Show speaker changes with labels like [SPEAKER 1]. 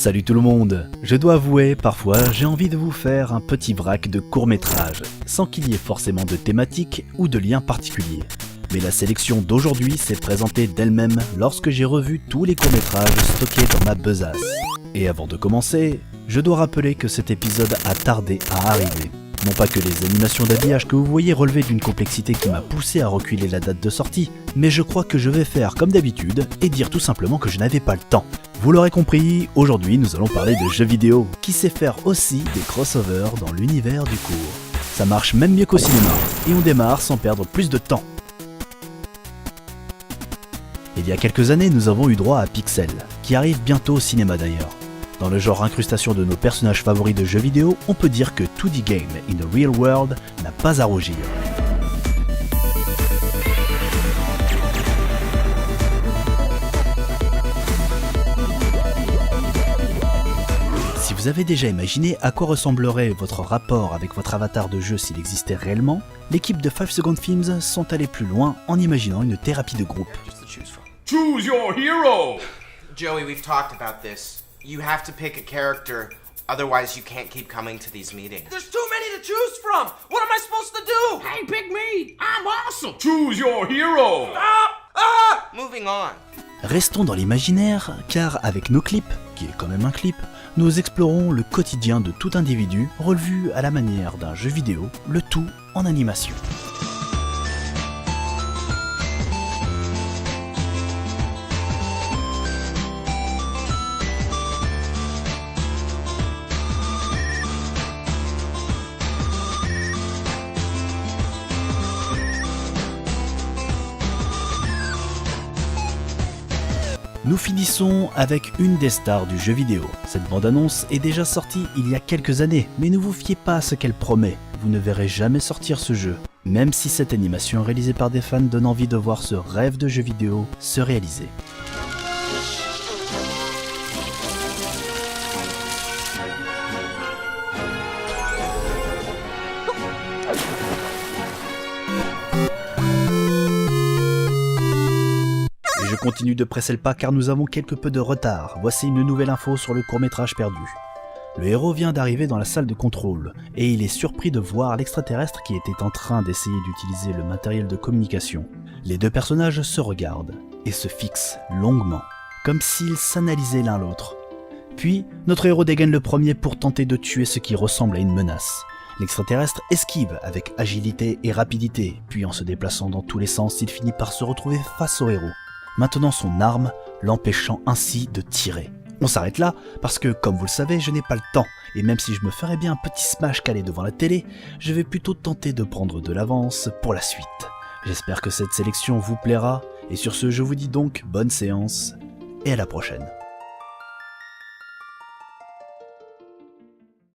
[SPEAKER 1] Salut tout le monde. Je dois avouer, parfois j'ai envie de vous faire un petit vrac de court-métrage, sans qu'il y ait forcément de thématique ou de lien particulier. Mais la sélection d'aujourd'hui s'est présentée d'elle-même lorsque j'ai revu tous les courts-métrages stockés dans ma besace. Et avant de commencer, je dois rappeler que cet épisode a tardé à arriver. Non pas que les animations d'habillage que vous voyez relevaient d'une complexité qui m'a poussé à reculer la date de sortie, mais je crois que je vais faire comme d'habitude et dire tout simplement que je n'avais pas le temps. Vous l'aurez compris, aujourd'hui nous allons parler de jeux vidéo, qui sait faire aussi des crossovers dans l'univers du court. Ça marche même mieux qu'au cinéma, et on démarre sans perdre plus de temps. Il y a quelques années, nous avons eu droit à Pixel, qui arrive bientôt au cinéma d'ailleurs. Dans le genre incrustation de nos personnages favoris de jeux vidéo, on peut dire que 2D Game in the Real World n'a pas à rougir. Si vous avez déjà imaginé à quoi ressemblerait votre rapport avec votre avatar de jeu s'il existait réellement, l'équipe de 5 Second Films sont allés plus loin en imaginant une thérapie de groupe.
[SPEAKER 2] Choose your hero!
[SPEAKER 3] Joey, we've talked about this. You have to pick a character, otherwise you can't keep coming to these meetings.
[SPEAKER 4] There's too many to choose from! What am I supposed to do?
[SPEAKER 2] Hey, pick me! I'm awesome! Choose your hero!
[SPEAKER 3] Moving on.
[SPEAKER 1] Restons dans l'imaginaire, car avec nos clips, qui est quand même un clip, nous explorons le quotidien de tout individu revu à la manière d'un jeu vidéo, le tout en animation. Nous finissons avec une des stars du jeu vidéo. Cette bande-annonce est déjà sortie il y a quelques années, mais ne vous fiez pas à ce qu'elle promet, vous ne verrez jamais sortir ce jeu. Même si cette animation réalisée par des fans donne envie de voir ce rêve de jeu vidéo se réaliser. Je continue de presser le pas car nous avons quelque peu de retard. Voici une nouvelle info sur le court-métrage perdu. Le héros vient d'arriver dans la salle de contrôle et il est surpris de voir l'extraterrestre qui était en train d'essayer d'utiliser le matériel de communication. Les deux personnages se regardent et se fixent longuement, comme s'ils s'analysaient l'un l'autre. Puis, notre héros dégaine le premier pour tenter de tuer ce qui ressemble à une menace. L'extraterrestre esquive avec agilité et rapidité, puis en se déplaçant dans tous les sens, il finit par se retrouver face au héros, maintenant son arme, l'empêchant ainsi de tirer. On s'arrête là, parce que, comme vous le savez, je n'ai pas le temps, et même si je me ferais bien un petit smash calé devant la télé, je vais plutôt tenter de prendre de l'avance pour la suite. J'espère que cette sélection vous plaira, et sur ce, je vous dis donc bonne séance, et à la prochaine.